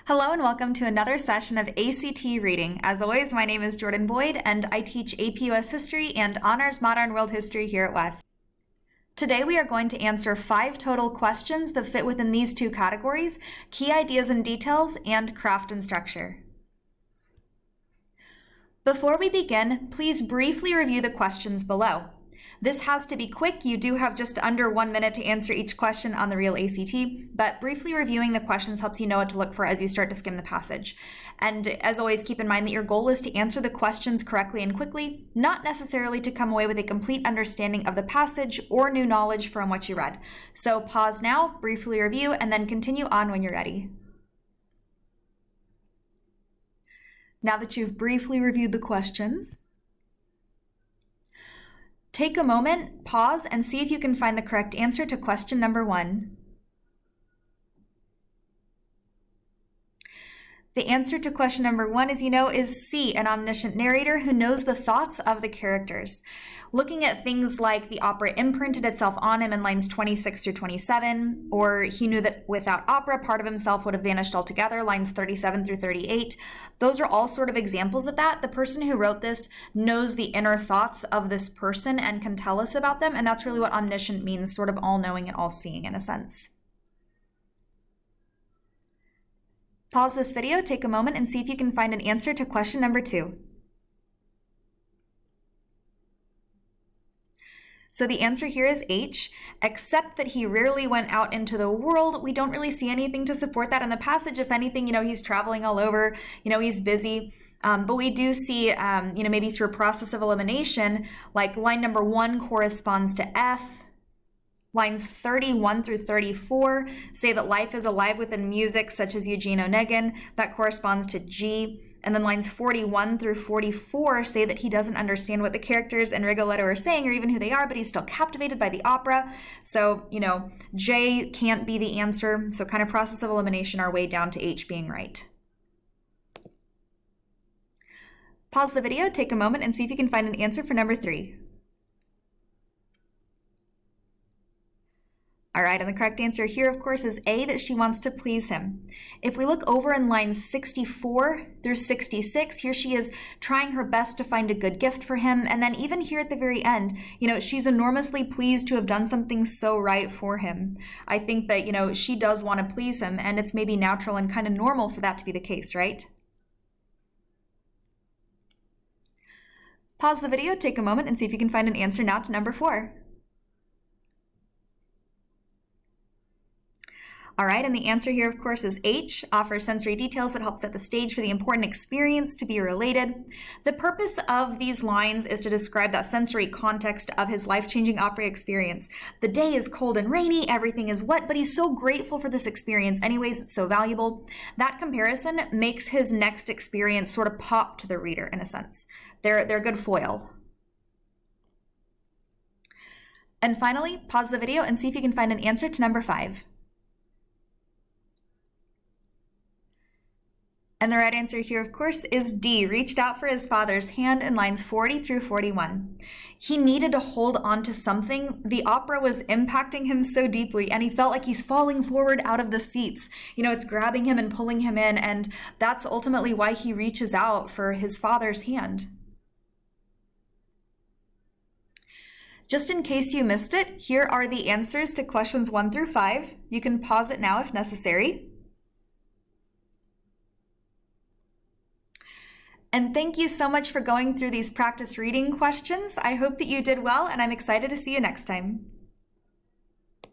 Hello and welcome to another session of ACT Reading. As always, my name is Jordan Boyd and I teach AP US History and Honors Modern World History here at West. Today we are going to answer 5 total questions that fit within these 2 categories: key ideas and details and craft and structure. Before we begin, please briefly review the questions below. This has to be quick. You do have just under 1 minute to answer each question on the real ACT, but briefly reviewing the questions helps you know what to look for as you start to skim the passage. And as always, keep in mind that your goal is to answer the questions correctly and quickly, not necessarily to come away with a complete understanding of the passage or new knowledge from what you read. So pause now, briefly review, and then continue on when you're ready. Now that you've briefly reviewed the questions, take a moment, pause, and see if you can find the correct answer to question number 1. The answer to question number 1, as you know, is C, an omniscient narrator who knows the thoughts of the characters. Looking at things like the opera imprinted itself on him in lines 26 through 27, or he knew that without opera, part of himself would have vanished altogether, lines 37 through 38. Those are all sort of examples of that. The person who wrote this knows the inner thoughts of this person and can tell us about them, and that's really what omniscient means, sort of all-knowing and all-seeing in a sense. Pause this video, take a moment, and see if you can find an answer to question number 2. So the answer here is H. Except that he rarely went out into the world, we don't really see anything to support that in the passage. If anything, he's traveling all over, he's busy. But we do see, maybe through a process of elimination, like line number 1 corresponds to F. Lines 31 through 34 say that life is alive within music, such as Eugene Onegin. That corresponds to G. And then lines 41 through 44 say that he doesn't understand what the characters in Rigoletto are saying or even who they are, but he's still captivated by the opera. So, J can't be the answer. So kind of process of elimination our way down to H being right. Pause the video, take a moment, and see if you can find an answer for number 3. All right, and the correct answer here, of course, is A, that she wants to please him. If we look over in lines 64 through 66, here she is trying her best to find a good gift for him. And then even here at the very end, she's enormously pleased to have done something so right for him. I think that, she does want to please him, and it's maybe natural and kind of normal for that to be the case, right? Pause the video, take a moment, and see if you can find an answer now to number 4. All right, and the answer here, of course, is H, offers sensory details that help set the stage for the important experience to be related. The purpose of these lines is to describe that sensory context of his life-changing opera experience. The day is cold and rainy, everything is wet, but he's so grateful for this experience anyways, it's so valuable. That comparison makes his next experience sort of pop to the reader, in a sense. They're a good foil. And finally, pause the video and see if you can find an answer to number 5. And the right answer here, of course, is D, reached out for his father's hand in lines 40 through 41. He needed to hold on to something. The opera was impacting him so deeply, and he felt like he's falling forward out of the seats. It's grabbing him and pulling him in, and that's ultimately why he reaches out for his father's hand. Just in case you missed it, here are the answers to questions 1 through 5. You can pause it now if necessary. And thank you so much for going through these practice reading questions. I hope that you did well, and I'm excited to see you next time.